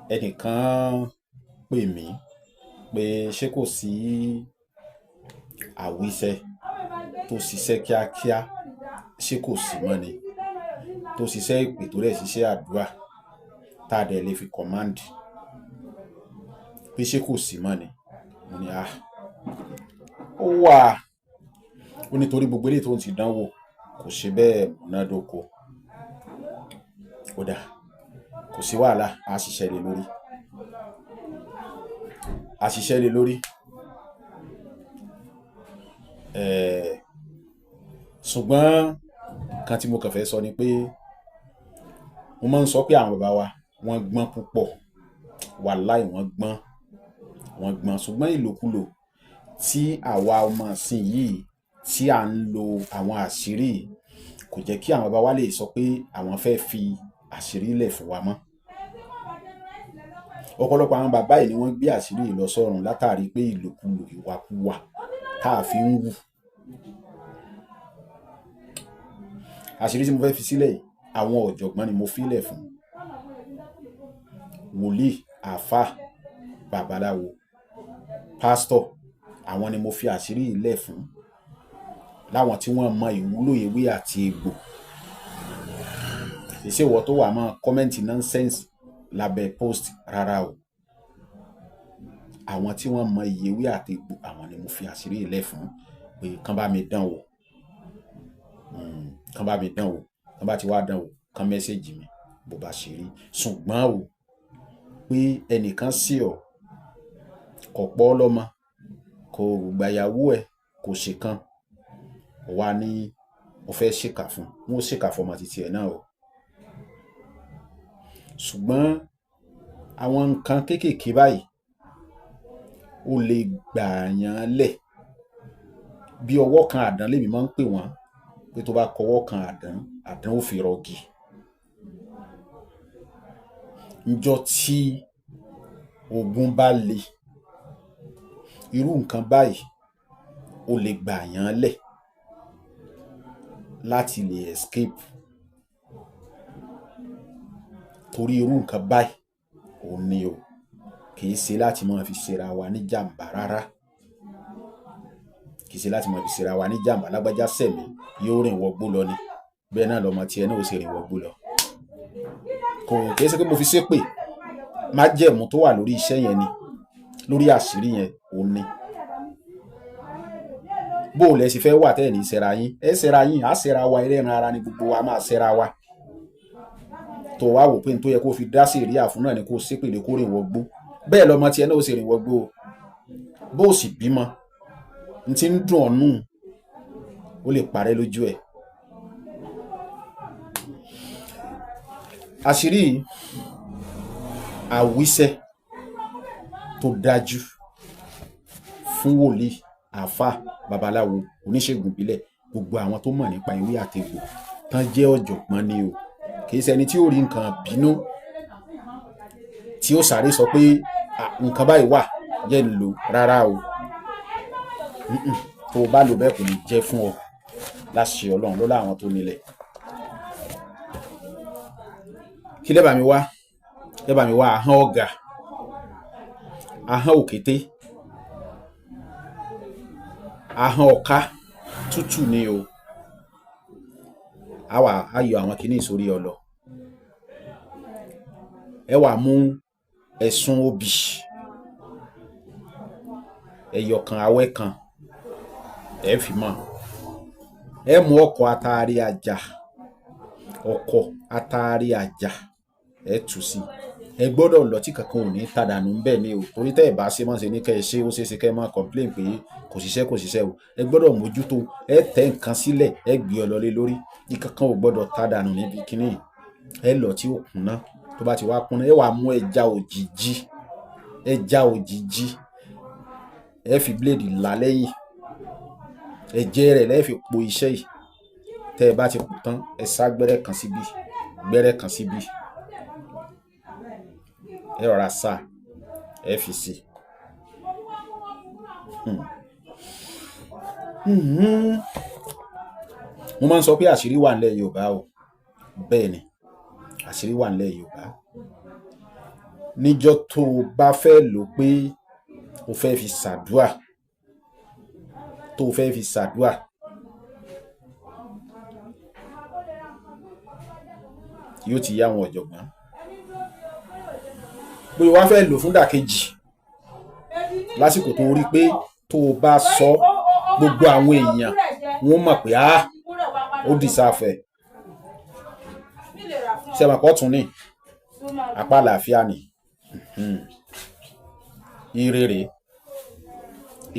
ẹnìkan pè mí pé ṣé kò sí àwíṣẹ tó ṣiṣẹ́ kíákíá, ṣé kò sí mọ́ ni, tó ṣiṣẹ́ ìpè tó dẹ̀ ṣiṣẹ́ àdúrà tá a dẹ̀ lè fi command, pé ṣé kò sí mọ́ ni. Mo ní ó wà. Ó nítorí gbogbo eléyìí tó ń ti dánwò kò ṣe bẹ́ẹ̀ múnádóko. Ó dà, kò sí wàhálà, a ṣiṣẹ́ lé lórí. A ṣiṣẹ́ lé lórí. Ṣùgbọ́n kan tí mo kàn fẹ́ sọ ni pé mo máa ń sọ pé àwọn bàbá wa wọ́n gbọ́n púpọ̀, wàláì wọ́n gbọ́n, ṣùgbọ́n ìlòkulò tí àwa ọmọ ìsìn yìí tí à ń lo àwọn àṣírí kò jẹ́ kí àwọn bàbá wa lè sọ pé àwọn fẹ́ fi àṣírí lẹ̀ fún wa mọ́. Ọ̀pọ̀lọpọ̀ àwọn bàbá yìí ni wọ́n gbé àṣírí lọ sọ́run látàrí pé ìlòkulò ìwàkuwà tá a fi ń wù. Àṣírí tí mo fẹ́ fi sílẹ̀ yìí, àwọn ọ̀jọ̀gbọ́n ni mo filẹ̀ fún. Wòlíì, àfáà, babaláwo, pásítọ̀, àwọn ni mo fi àṣírí ilẹ̀ fún, láwọn tí wọ́n mọ ìwúlò ewé àti egbò. Ìṣe ìwọ tó wà máa kọ́mẹ́ǹtì nonsense lábẹ́ post rárá o. Àwọn tí wọ́n mọ iye ewé àti egbò, àwọn ni mo fi àṣírí ilẹ̀ fún pé kán bá mi dán wò. Kán bá mi dán wò. Kán bá ti wá dán wò, kán mẹ́sẹ̀jì mi bó bá ṣe rí. Ṣùgbọ́n o, pé ẹnìkan sí ọ, kò pọ́ lọ́mọ, kò gbàyàwó ẹ̀, kò ṣe kan, wà ní mo fẹ́ ṣèkà fún, wọn ó ṣèkà fọmọ títí ẹ̀ náà o. Ṣùgbọ́n àwọn nǹkan kéékèèké báyìí ó lè gbàyàn lẹ̀. Bí ọwọ́ kan àdán lèmi máa ń pè wọ́n, pé tó bá kọwọ́ kan àdán, àdán ó fi rọgì. Níjọ́ tí ogun bá le, irú nǹkan báyìí ó lè gbàyàn lẹ̀ láti lè escape. Torí irú nǹkan báyìí ò ní o, kì í ṣe láti máa fi ṣera wa ní jàǹbá rárá. Kì í ṣe láti máa fi ṣera wa ní jàǹbá. Lágbájá sẹ̀mí yóò rìn wọgbó lọ ni, bẹ́ẹ̀ náà lọmọ tiẹ̀ náà ó ṣe rìn wọgbó lọ. Kì í ṣe pé mo fi ṣépè, májẹ̀mú tó wà lórí iṣẹ́ yẹn ni, lórí àṣírí yẹn ò ní. Bó o lẹ sì fẹ́ wà tẹ́ẹ̀ ní ṣera yín, ẹ ṣera yín, á ṣera wa, ẹlẹ́ran ara ni gbogbo wa, máa ṣera wa. Tó wá wò pé n tó yẹ kó fi dá sí ìríà fún náà ni kó ṣépè lé kó rìn wọgbó, bẹ́ẹ̀ lọmọ tiẹ̀ náà ó ṣe rìn wọgbó. Bó o sì bímọ, n ti ń dùn ọ́nù ó lè parẹ́ lójú ẹ̀. Àṣírí àwíṣẹ tó dájú fún wòlíì, àfáà, babaláwo, oníṣègùn ìbílẹ̀, gbogbo àwọn tó mọ̀ nípa ewé àti egbò tán jẹ́ ọ̀jọ̀gbọ́n ni o. Kì í ṣe ẹni tí ó rí nǹkan bínú tí ó sáré sọ pé nǹkan báyìí wà jẹ́ ń lò rárá o. Tó o bá lò bẹ́ẹ̀ kò ní jẹ́ fún ọ láṣẹ Ọlọ́run lọ́lá àwọn tó nílẹ̀. Kí lẹ́ bá mi wá? Lẹ́ bá mi wá ahọ́n ọ̀gà, ahọ́n òkété, ahọ́n ọ̀ká tútù ni o. A yọ àwọn kìíní sórí ọlọ. Ẹ wá mú ẹ̀sùn obì, ẹyọ kan awẹ́ kan, ẹ fi mọ́. Ẹ mú ọkọ̀ àtàrí àjà, ọkọ̀ àtàrí àjà, ẹ tú sí. Ẹ gbọ́dọ̀ lọ tí kankan ò ní tàdánù ń bẹ̀ ni o. Torí tẹ́ ẹ bá ṣe mọ́ ṣe ní kẹ́ ẹ ṣe, ó ṣeé ṣe kẹ́ ẹ máa complain pé kò ṣiṣẹ́ o. Ẹ gbọ́dọ̀ mójútó, ẹ tẹ nǹkan sílẹ̀, ẹ gbé ọ lọlé lórí. Ìkankan ò gbọ́dọ̀ tàdánù níbi kíní. Ẹ lọ tí ó kúnná, tó bá ti wá kúnná, ẹ wá mú ẹja òjìjí, ẹ fi blade là lẹ́yìn. Ẹ̀jẹ̀ rẹ̀ lẹ́ fi po iṣẹ́ yìí. Tẹ́ ẹ bá ti pò tán, ẹ sá gbẹ́rẹ́ kan síbí, gbẹ́rẹ́ kan síbí. Ẹ rọra sá, ẹ fi sí. Mo máa ń sọ pé àṣírí wà nílẹ̀ Yorùbá o. Bẹ́ẹ̀ ni, àṣírí wà nílẹ̀ Yorùbá. Níjọ́ tó o bá fẹ́ lò pé o fẹ́ fi ṣàdúà yóò ti yá àwọn ọ̀jọ̀gbọ́n. Pé o wá fẹ́ lò fún dàkejì lásìkò tó rí pé tó o bá sọ gbogbo àwọn èèyàn wọ́n mọ̀ pé ó dìsáfẹ́. Ṣé ẹ mọ̀ pé ọ̀tún ní apá àlàáfíà ni ìrere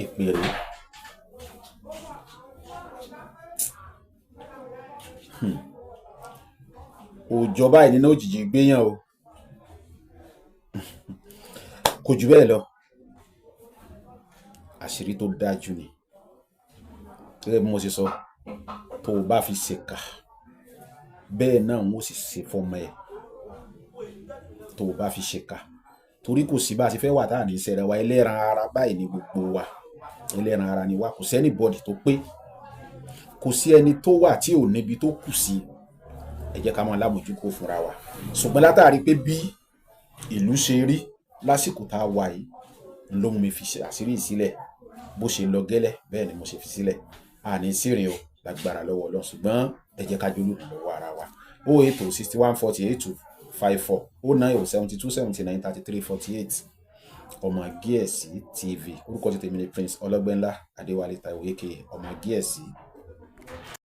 ìpèrè. Òjò báyìí nínú òjìji gbéyàn o. Kò jù bẹ́ẹ̀ lọ. Àṣírí tó dájú ni. Gẹ́gẹ́ bí mo ṣe sọ, tó o bá fi ṣèkà bẹ́ẹ̀ náà wọ́n sì ṣe fọmọ ẹ̀. Tó o bá fi ṣèkà, torí kò sí bá a ṣe fẹ́ wà tá à ní ṣẹ̀rẹ̀ wa, ẹlẹ́ran ara báyìí ni gbogbo wa, ẹlẹ́ran ara ni wa, kò sẹ́ni bọ́dì tó pé, kò sí ẹni tó wà tí ò níbi tó kù sí. Ẹ jẹ́ ká máa lámójúkò fúnra wa. Ṣùgbọ́n látàrí pé bí ìlú ṣe rí lásìkò tá a wà yìí ló mú mi fi àṣírí sílẹ̀. Bó ṣe lọ gẹ́lẹ́ bẹ́ẹ̀ ni mo ṣe fi sílẹ̀. Àní sírìn o lágbára lọ́wọ́ Ọlọ́run, ṣùgbọ́n ẹ jẹ́ ká jóló lọ́wọ́ ara wa. 080 61 48 254 090 72 79 33 48. Ọmọ Gíẹ̀sì TV, orúkọ ti tèmi ni Prince Ọlọ́gbẹ́nlá Adéwálé Táíwò aka Ọmọ Gíẹ̀sì.